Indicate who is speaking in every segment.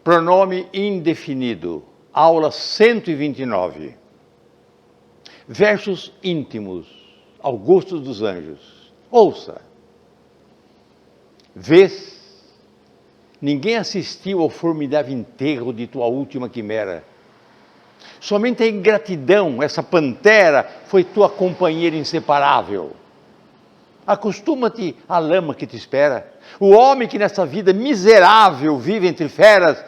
Speaker 1: Pronome indefinido, aula 129. Versos íntimos, Augusto dos Anjos. Ouça. Vês, ninguém assistiu ao formidável enterro de tua última quimera. Somente a ingratidão, essa pantera, foi tua companheira inseparável. Acostuma-te à lama que te espera. O homem que nessa vida miserável vive entre feras,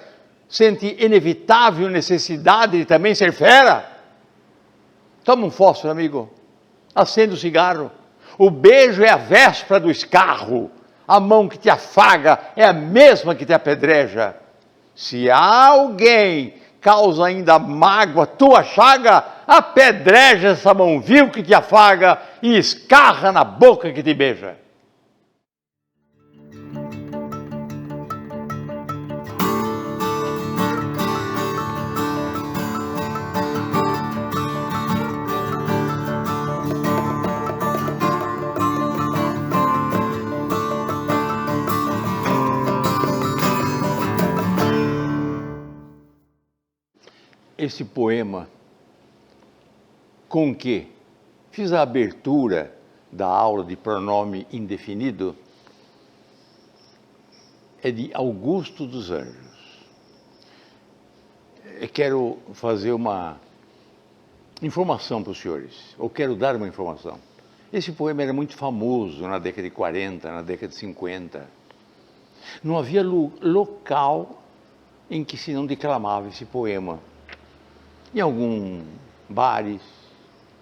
Speaker 1: sente inevitável necessidade de também ser fera. Toma um fósforo, amigo. Acende o cigarro. O beijo é a véspera do escarro. A mão que te afaga é a mesma que te apedreja. Se alguém causa ainda mágoa tua chaga, apedreja essa mão vil que te afaga e escarra na boca que te beija. Esse poema com que fiz a abertura da aula de pronome indefinido é de Augusto dos Anjos. Eu quero fazer uma informação para os senhores, ou quero dar uma informação. Esse poema era muito famoso na década de 40, na década de 50. Não havia local em que se não declamava esse poema. Em alguns bares,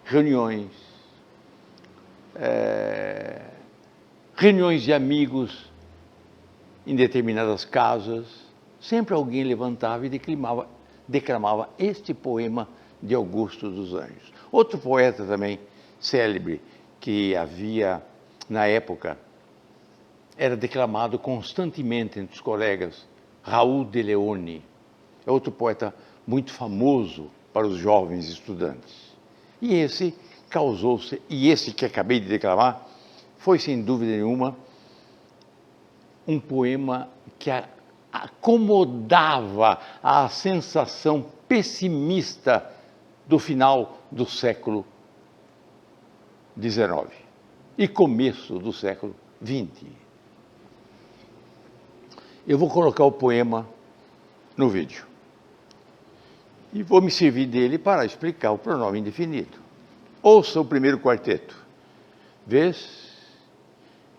Speaker 1: reuniões, reuniões de amigos, em determinadas casas, sempre alguém levantava e declamava este poema de Augusto dos Anjos. Outro poeta também célebre que havia na época, era declamado constantemente entre os colegas, Raul de Leone, é outro poeta muito famoso para os jovens estudantes. E esse que acabei de declamar, foi sem dúvida nenhuma um poema que acomodava a sensação pessimista do final do século XIX e começo do século XX. Eu vou colocar o poema no vídeo. E vou me servir dele para explicar o pronome indefinido. Ouça o primeiro quarteto. Vês,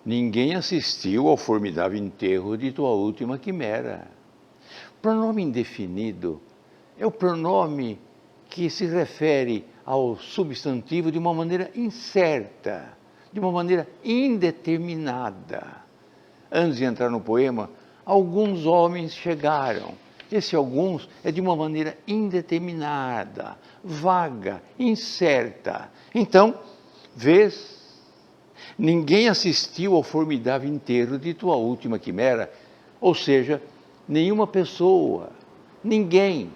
Speaker 1: ninguém assistiu ao formidável enterro de tua última quimera. Pronome indefinido é o pronome que se refere ao substantivo de uma maneira incerta, de uma maneira indeterminada. Antes de entrar no poema, alguns homens chegaram. Esse alguns é de uma maneira indeterminada, vaga, incerta. Então, vês, ninguém assistiu ao formidável enterro de tua última quimera, ou seja, nenhuma pessoa, ninguém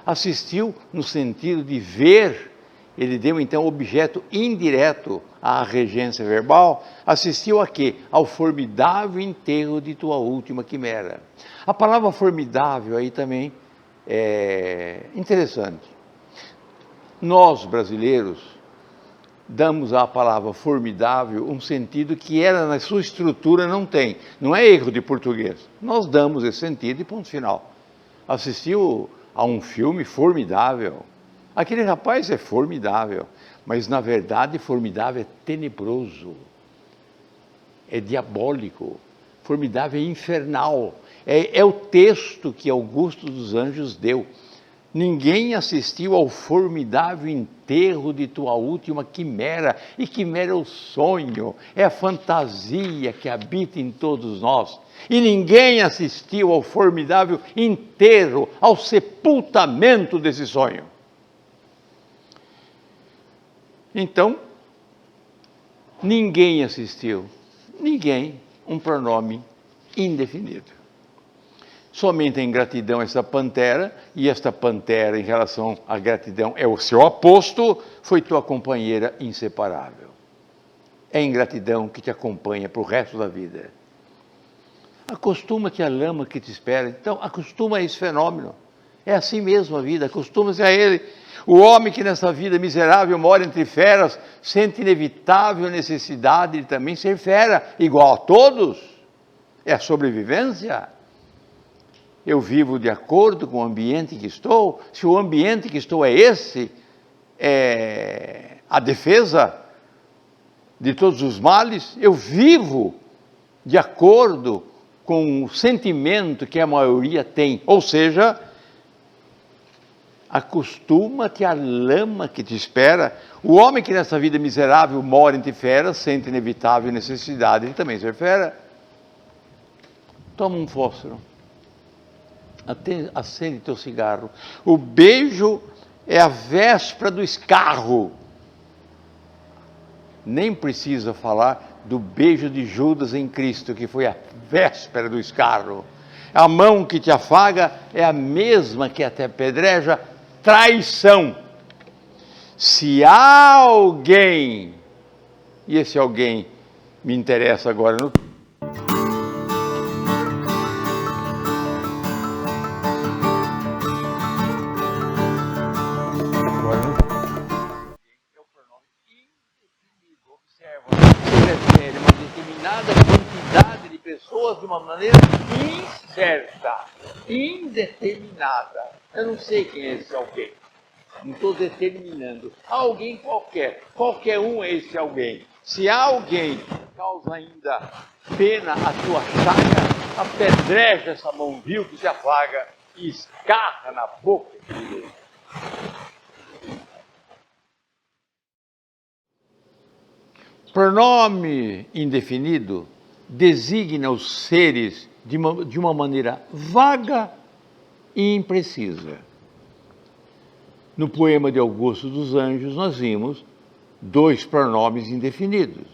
Speaker 1: assistiu no sentido de ver. Ele deu então objeto indireto à regência verbal. Assistiu a quê? Ao formidável enterro de tua última quimera. A palavra formidável aí também é interessante. Nós, brasileiros, damos à palavra formidável um sentido que ela, na sua estrutura, não tem. Não é erro de português. Nós damos esse sentido e ponto final. Assistiu a um filme formidável. Aquele rapaz é formidável, mas na verdade formidável é tenebroso, é diabólico, formidável é infernal. É o texto que Augusto dos Anjos deu. Ninguém assistiu ao formidável enterro de tua última quimera. E quimera é o sonho, é a fantasia que habita em todos nós. E ninguém assistiu ao formidável enterro, ao sepultamento desse sonho. Então, ninguém assistiu. Ninguém, um pronome indefinido. Somente a ingratidão essa pantera, e esta pantera em relação à gratidão é o seu aposto, foi tua companheira inseparável. É a ingratidão que te acompanha para o resto da vida. Acostuma-te à lama que te espera. Então, acostuma a esse fenômeno. É assim mesmo a vida, acostuma-se a ele. O homem que nessa vida miserável mora entre feras, sente inevitável necessidade de também ser fera, igual a todos. É a sobrevivência. Eu vivo de acordo com o ambiente que estou. Se o ambiente que estou é esse, é a defesa de todos os males, eu vivo de acordo com o sentimento que a maioria tem. Ou seja, acostuma-te à lama que te espera. O homem que nessa vida miserável mora entre feras, sente inevitável necessidade de também ser fera. Toma um fósforo. Acende teu cigarro. O beijo é a véspera do escarro. Nem precisa falar do beijo de Judas em Cristo, que foi a véspera do escarro. A mão que te afaga é a mesma que até apedreja, traição. Se há alguém, e esse alguém me interessa agora no refere a uma determinada quantidade de pessoas de uma maneira incerta, indeterminada. Eu não sei quem é esse alguém, não estou determinando. Alguém qualquer um é esse alguém. Se há alguém que causa ainda pena a tua chaga, apedreja essa mão vil que te afaga e escarra na boca dele. Pronome indefinido designa os seres de uma maneira vaga e imprecisa. No poema de Augusto dos Anjos, nós vimos 2 pronomes indefinidos.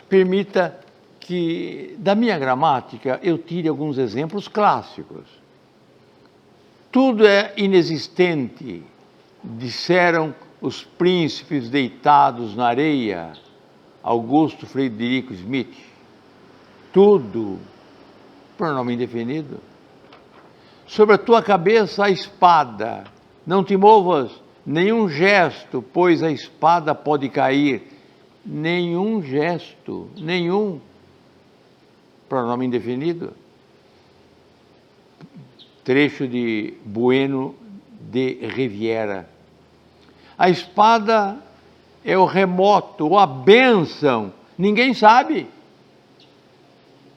Speaker 1: Permita que, da minha gramática, eu tire alguns exemplos clássicos. Tudo é inexistente, disseram os príncipes deitados na areia, Augusto Frederico Smith. Tudo, pronome indefinido. Sobre a tua cabeça a espada, não te movas, nenhum gesto, pois a espada pode cair. Nenhum gesto, nenhum. Pronome indefinido. Trecho de Bueno de Riviera. A espada é o remoto, ou a bênção, ninguém sabe.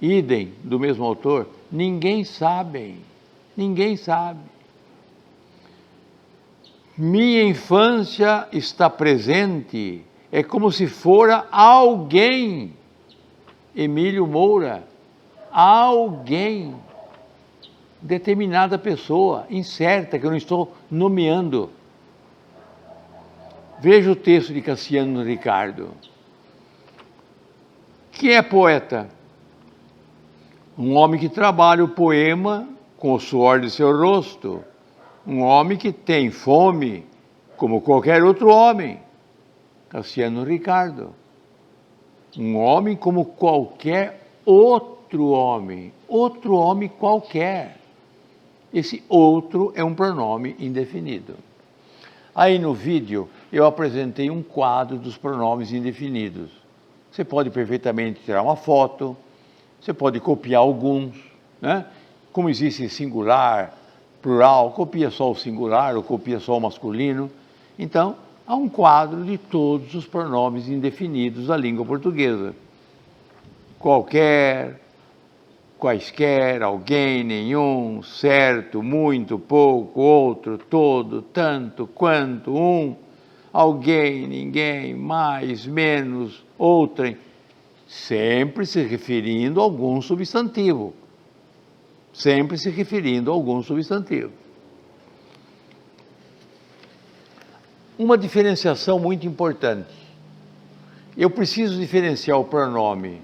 Speaker 1: Idem, do mesmo autor, ninguém sabe. Minha infância está presente, é como se fora alguém. Emílio Moura, alguém, determinada pessoa, incerta, que eu não estou nomeando. Veja o texto de Cassiano Ricardo. Quem é poeta? Um homem que trabalha o poema com o suor de seu rosto. Um homem que tem fome, como qualquer outro homem. Cassiano Ricardo. Um homem como qualquer outro homem qualquer. Esse outro é um pronome indefinido. Aí no vídeo eu apresentei um quadro dos pronomes indefinidos. Você pode perfeitamente tirar uma foto, você pode copiar alguns, né? Como existe singular, plural, copia só o singular ou copia só o masculino. Então, há um quadro de todos os pronomes indefinidos da língua portuguesa. Qualquer, quaisquer, alguém, nenhum, certo, muito, pouco, outro, todo, tanto, quanto, um, alguém, ninguém, mais, menos, outrem, sempre se referindo a algum substantivo. Sempre se referindo a algum substantivo. Uma diferenciação muito importante. Eu preciso diferenciar o pronome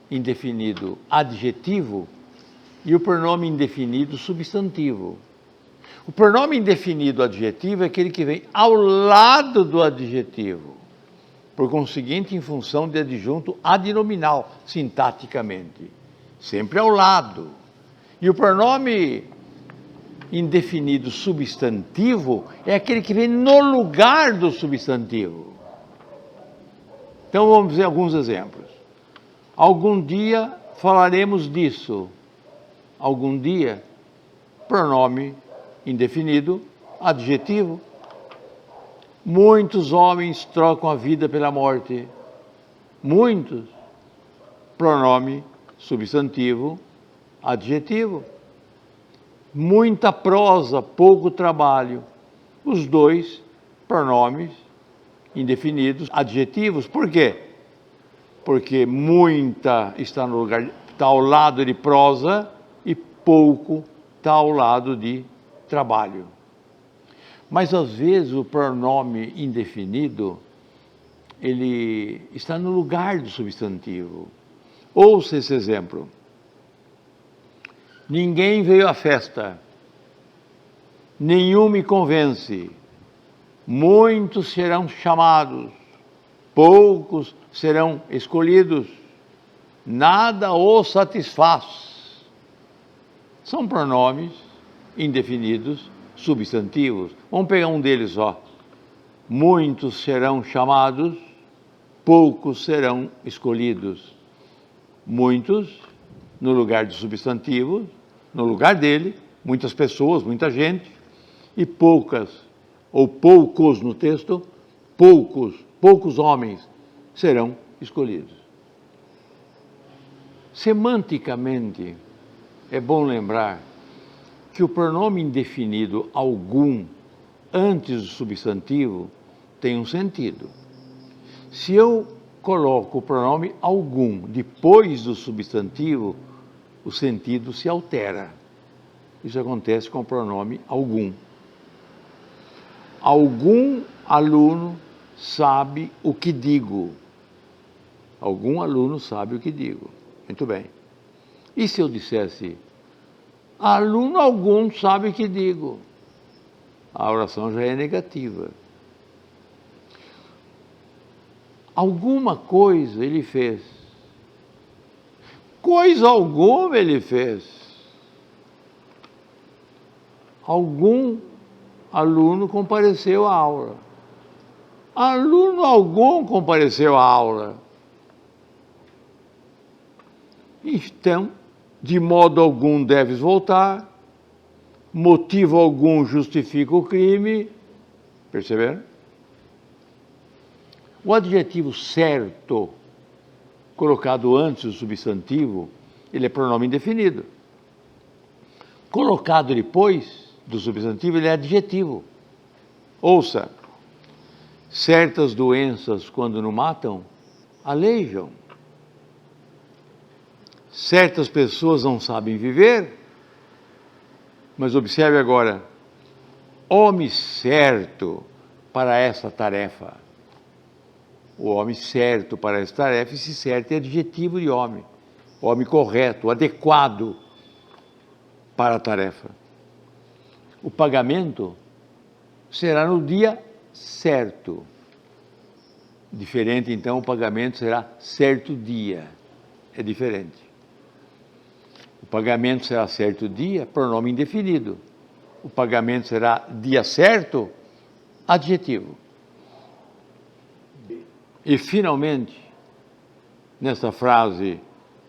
Speaker 1: indefinido adjetivo e o pronome indefinido substantivo. O pronome indefinido adjetivo é aquele que vem ao lado do adjetivo, por conseguinte, em função de adjunto adnominal, sintaticamente. sempre ao lado. E o pronome indefinido substantivo é aquele que vem no lugar do substantivo. Então vamos ver alguns exemplos. Algum dia falaremos disso. Algum dia, pronome indefinido, adjetivo. Muitos homens trocam a vida pela morte. Muitos, pronome substantivo, adjetivo. Muita prosa, pouco trabalho. Os dois pronomes indefinidos, adjetivos. Por quê? Porque muita está no lugar, está ao lado de prosa e pouco está ao lado de trabalho. Mas às vezes o pronome indefinido, ele está no lugar do substantivo. Ouça esse exemplo. Ninguém veio à festa, nenhum me convence, muitos serão chamados, poucos serão escolhidos, nada os satisfaz. São pronomes indefinidos, substantivos. Vamos pegar um deles só. Muitos serão chamados, poucos serão escolhidos. Muitos, no lugar de substantivo, no lugar dele, muitas pessoas, muita gente, e poucas, ou poucos no texto, poucos homens serão escolhidos. Semanticamente, é bom lembrar que o pronome indefinido algum antes do substantivo tem um sentido. Se eu coloco o pronome algum depois do substantivo, o sentido se altera. Isso acontece com o pronome algum. Algum aluno sabe o que digo. Algum aluno sabe o que digo. Muito bem. E se eu dissesse, aluno algum sabe o que digo? A oração já é negativa. Alguma coisa ele fez. Coisa alguma ele fez. Algum aluno compareceu à aula. Aluno algum compareceu à aula. Então, de modo algum deves voltar, motivo algum justifica o crime. Perceberam? O adjetivo certo, colocado antes do substantivo, ele é pronome indefinido. Colocado depois do substantivo, ele é adjetivo. Ouça, certas doenças, quando não matam, aleijam. Certas pessoas não sabem viver, mas observe agora, homem certo para essa tarefa. O homem certo para essa tarefa, esse certo é adjetivo de homem. O homem correto, adequado para a tarefa. O pagamento será no dia certo. Diferente, então, o pagamento será certo dia. É diferente. O pagamento será certo dia, pronome indefinido. O pagamento será dia certo, adjetivo. E, finalmente, nessa frase,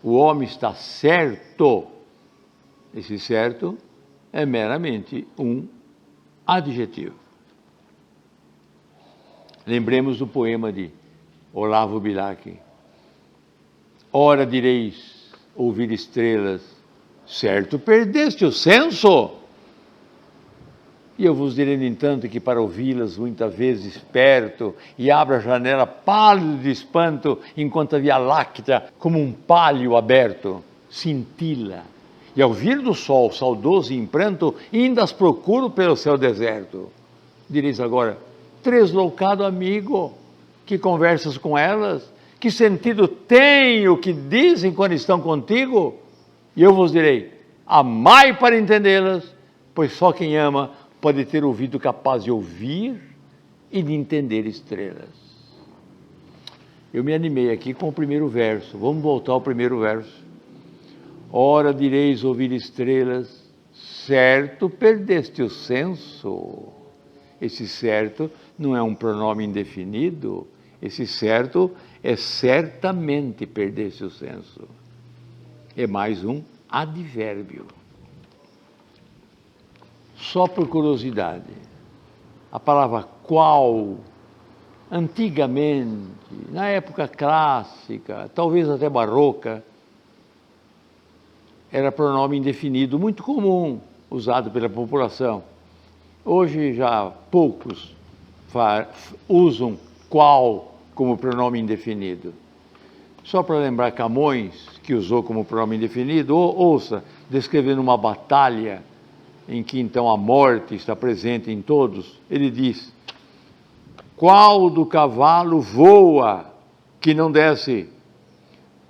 Speaker 1: o homem está certo. Esse certo é meramente um adjetivo. Lembremos do poema de Olavo Bilac. Ora direis, ouvir estrelas, certo perdeste o senso? E eu vos direi, no entanto, que para ouvi-las muitas vezes esperto, e abro a janela pálido de espanto, enquanto a Via Láctea, como um pálio aberto, cintila. E ao vir do sol, saudoso e em pranto, ainda as procuro pelo céu deserto. Direis agora, tresloucado amigo, que conversas com elas? Que sentido tem o que dizem quando estão contigo? E eu vos direi, amai para entendê-las, pois só quem ama pode ter ouvido capaz de ouvir e de entender estrelas. Eu me animei aqui com o primeiro verso. Vamos voltar ao primeiro verso. Ora direis ouvir estrelas, certo perdeste o senso. Esse certo não é um pronome indefinido, esse certo é certamente perdeste o senso. É mais um advérbio. Só por curiosidade, a palavra qual, antigamente, na época clássica, talvez até barroca, era pronome indefinido, muito comum, usado pela população. Hoje já poucos usam qual como pronome indefinido. Só para lembrar Camões, que usou como pronome indefinido, ouça, descrevendo uma batalha em que então a morte está presente em todos, ele diz: qual do cavalo voa que não desce?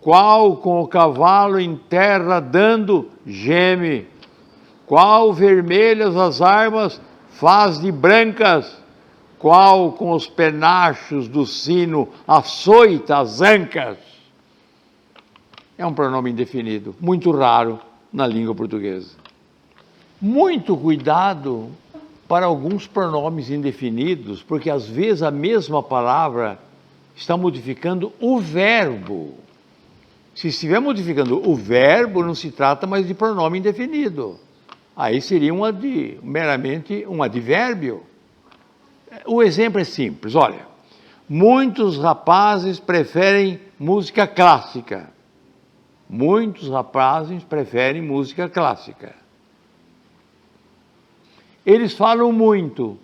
Speaker 1: Qual com o cavalo em terra dando geme? Qual vermelhas as armas faz de brancas? Qual com os penachos do sino açoita as ancas? É um pronome indefinido, muito raro na língua portuguesa. Muito cuidado para alguns pronomes indefinidos, porque às vezes a mesma palavra está modificando o verbo. Se estiver modificando o verbo, não se trata mais de pronome indefinido. Aí seria meramente um advérbio. O exemplo é simples, olha. Muitos rapazes preferem música clássica. Muitos rapazes preferem música clássica. Eles falam muito.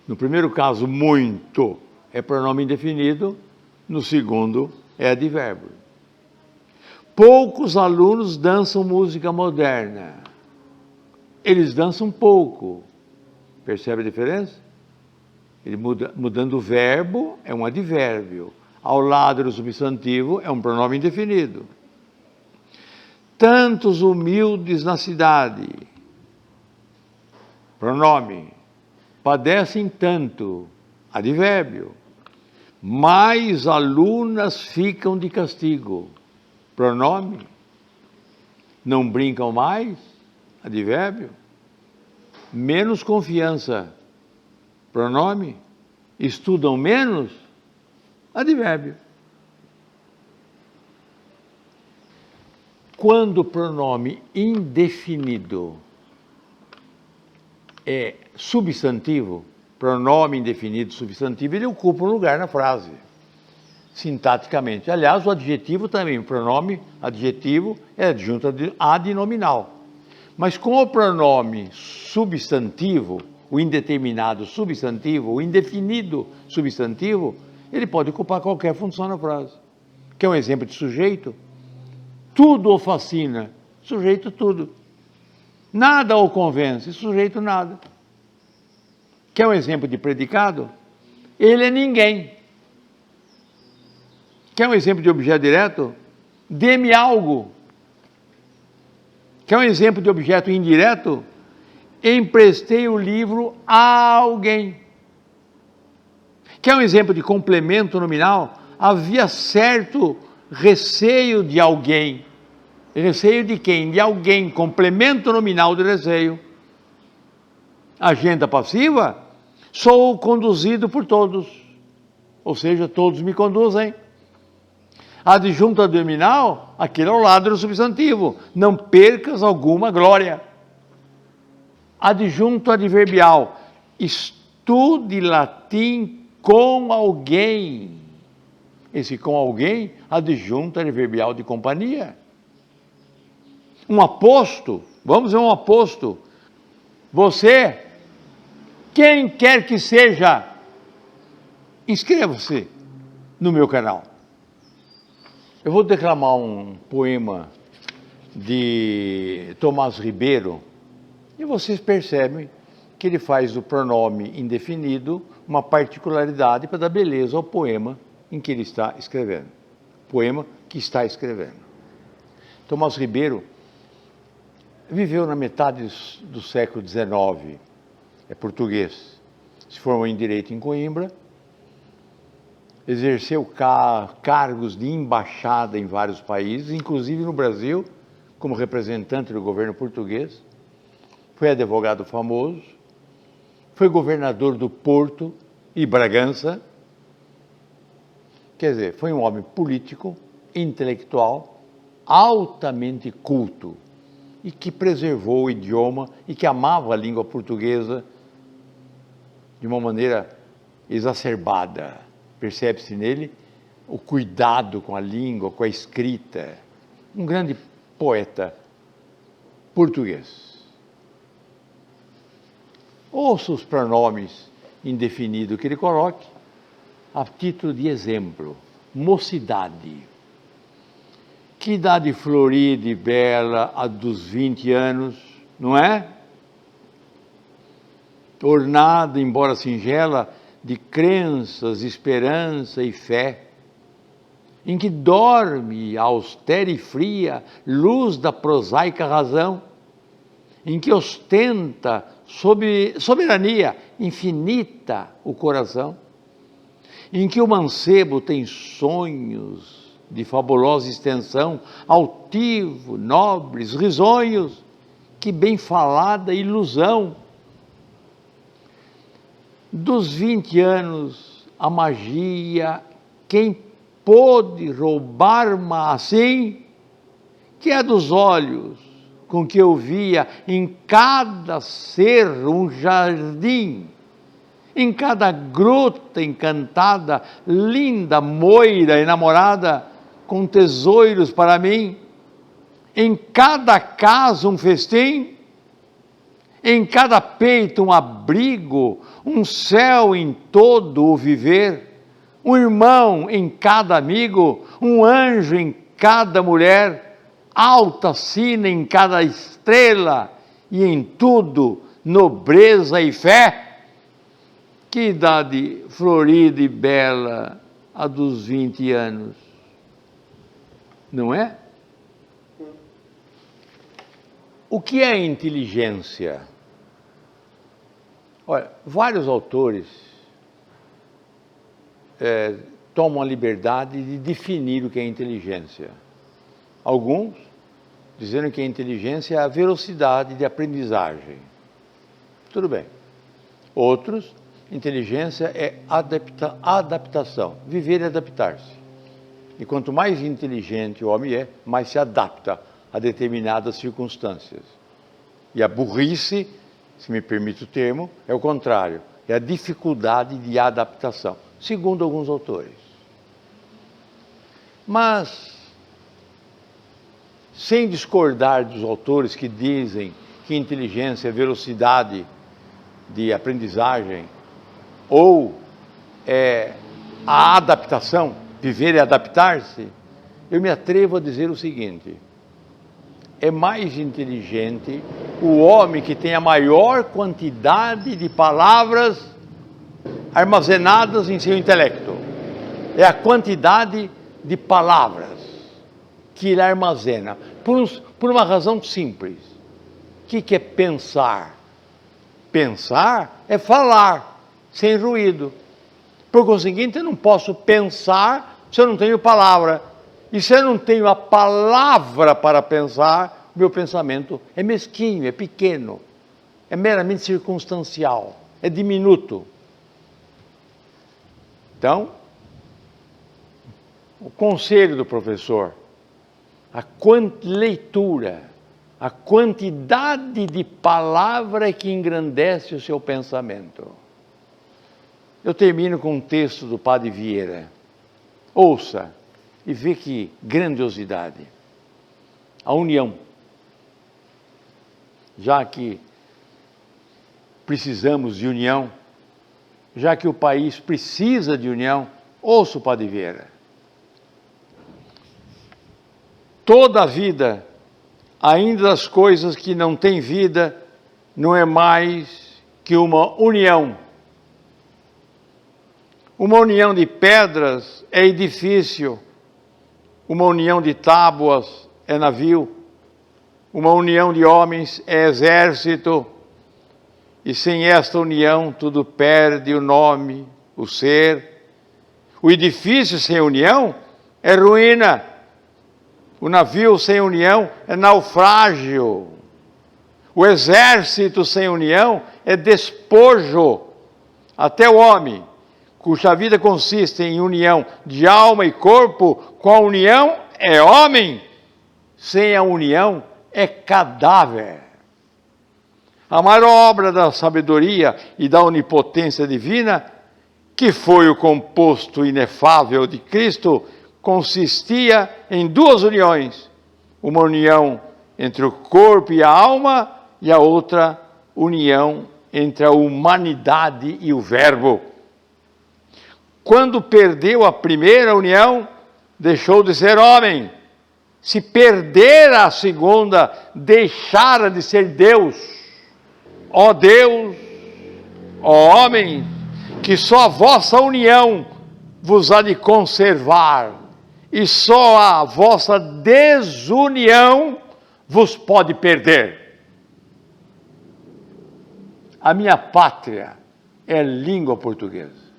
Speaker 1: No primeiro caso, muito é pronome indefinido. No segundo, é advérbio. Poucos alunos dançam música moderna. Eles dançam pouco. Percebe a diferença? Ele mudando o verbo, é um advérbio. Ao lado do substantivo, é um pronome indefinido. Tantos humildes na cidade, pronome, padecem tanto, advérbio. Mais alunas ficam de castigo, pronome. Não brincam mais, advérbio. Menos confiança, pronome. Estudam menos, advérbio. Quando o pronome indefinido é substantivo, pronome indefinido substantivo, ele ocupa um lugar na frase, sintaticamente. Aliás, o adjetivo também, o pronome adjetivo é adjunto ad nominal. Mas com o pronome substantivo, o indeterminado substantivo, o indefinido substantivo, ele pode ocupar qualquer função na frase. Quer um exemplo de sujeito? Tudo o fascina, sujeito tudo. Nada o convence, sujeito nada. Quer um exemplo de predicado? Ele é ninguém. Quer um exemplo de objeto direto? Dê-me algo. Quer um exemplo de objeto indireto? Emprestei o livro a alguém. Quer um exemplo de complemento nominal? Havia certo receio de alguém. Receio de quem? De alguém. Complemento nominal de receio. Agenda passiva? Sou conduzido por todos. Ou seja, todos me conduzem. Adjunto nominal? Aquele ao lado do substantivo. Não percas alguma glória. Adjunto adverbial. Estude latim com alguém. Esse com alguém, adjunto adverbial de companhia. Um aposto, vamos ver um aposto. Você, quem quer que seja, inscreva-se no meu canal. Eu vou declamar um poema de Tomás Ribeiro e vocês percebem que ele faz do pronome indefinido uma particularidade para dar beleza ao poema em que ele está escrevendo. Poema que está escrevendo. Tomás Ribeiro viveu na metade do século XIX, é português, se formou em Direito em Coimbra, exerceu cargos de embaixada em vários países, inclusive no Brasil, como representante do governo português. Foi advogado famoso, foi governador do Porto e Bragança. Quer dizer, foi um homem político, intelectual, altamente culto e que preservou o idioma e que amava a língua portuguesa de uma maneira exacerbada. Percebe-se nele o cuidado com a língua, com a escrita. Um grande poeta português. Ouça os pronomes indefinidos que ele coloque, a título de exemplo. Mocidade. Que idade florida e bela a dos 20 anos, não é? Ornada, embora singela, de crenças, esperança e fé, em que dorme a austera e fria luz da prosaica razão, em que ostenta soberania infinita o coração, em que o mancebo tem sonhos de fabulosa extensão, altivo, nobres, risonhos, que bem falada ilusão. Dos 20 anos, a magia, quem pôde roubar-me assim, que é dos olhos, com que eu via em cada ser um jardim, em cada gruta encantada, linda, moira, enamorada, com tesouros para mim, em cada casa um festim, em cada peito um abrigo, um céu em todo o viver, um irmão em cada amigo, um anjo em cada mulher, alta sina em cada estrela, e em tudo nobreza e fé. Que idade florida e bela a dos 20 anos, não é? O que é inteligência? Olha, vários autores tomam a liberdade de definir o que é inteligência. Alguns dizendo que a inteligência é a velocidade de aprendizagem. Tudo bem. Outros, inteligência é adaptação, viver e adaptar-se. E quanto mais inteligente o homem é, mais se adapta a determinadas circunstâncias. E a burrice, se me permite o termo, é o contrário, é a dificuldade de adaptação, segundo alguns autores. Mas, sem discordar dos autores que dizem que inteligência é velocidade de aprendizagem, ou a adaptação, viver e adaptar-se, eu me atrevo a dizer o seguinte: é mais inteligente o homem que tem a maior quantidade de palavras armazenadas em seu intelecto. É a quantidade de palavras que ele armazena, por uma razão simples. O que é pensar? Pensar é falar, sem ruído. Por conseguinte, eu não posso pensar se eu não tenho palavra. E se eu não tenho a palavra para pensar, meu pensamento é mesquinho, é pequeno, é meramente circunstancial, é diminuto. Então, o conselho do professor, a leitura, a quantidade de palavra que engrandece o seu pensamento. Eu termino com um texto do Padre Vieira. Ouça e vê que grandiosidade. A união. Já que precisamos de união, já que o país precisa de união, ouça o Padre Vieira. Toda a vida, ainda das coisas que não têm vida, não é mais que uma união. Uma união de pedras é edifício, uma união de tábuas é navio, uma união de homens é exército, e sem esta união tudo perde o nome, o ser. O edifício sem união é ruína. O navio sem união é naufrágio. O exército sem união é despojo. Até o homem, cuja vida consiste em união de alma e corpo, com a união é homem. Sem a união é cadáver. A maior obra da sabedoria e da onipotência divina, que foi o composto inefável de Cristo, consistia em duas uniões. Uma união entre o corpo e a alma, e a outra união entre a humanidade e o Verbo. Quando perdeu a primeira união, deixou de ser homem. Se perder a segunda, deixara de ser Deus. Ó Deus, ó homem, que só a vossa união vos há de conservar, e só a vossa desunião vos pode perder. A minha pátria é língua portuguesa.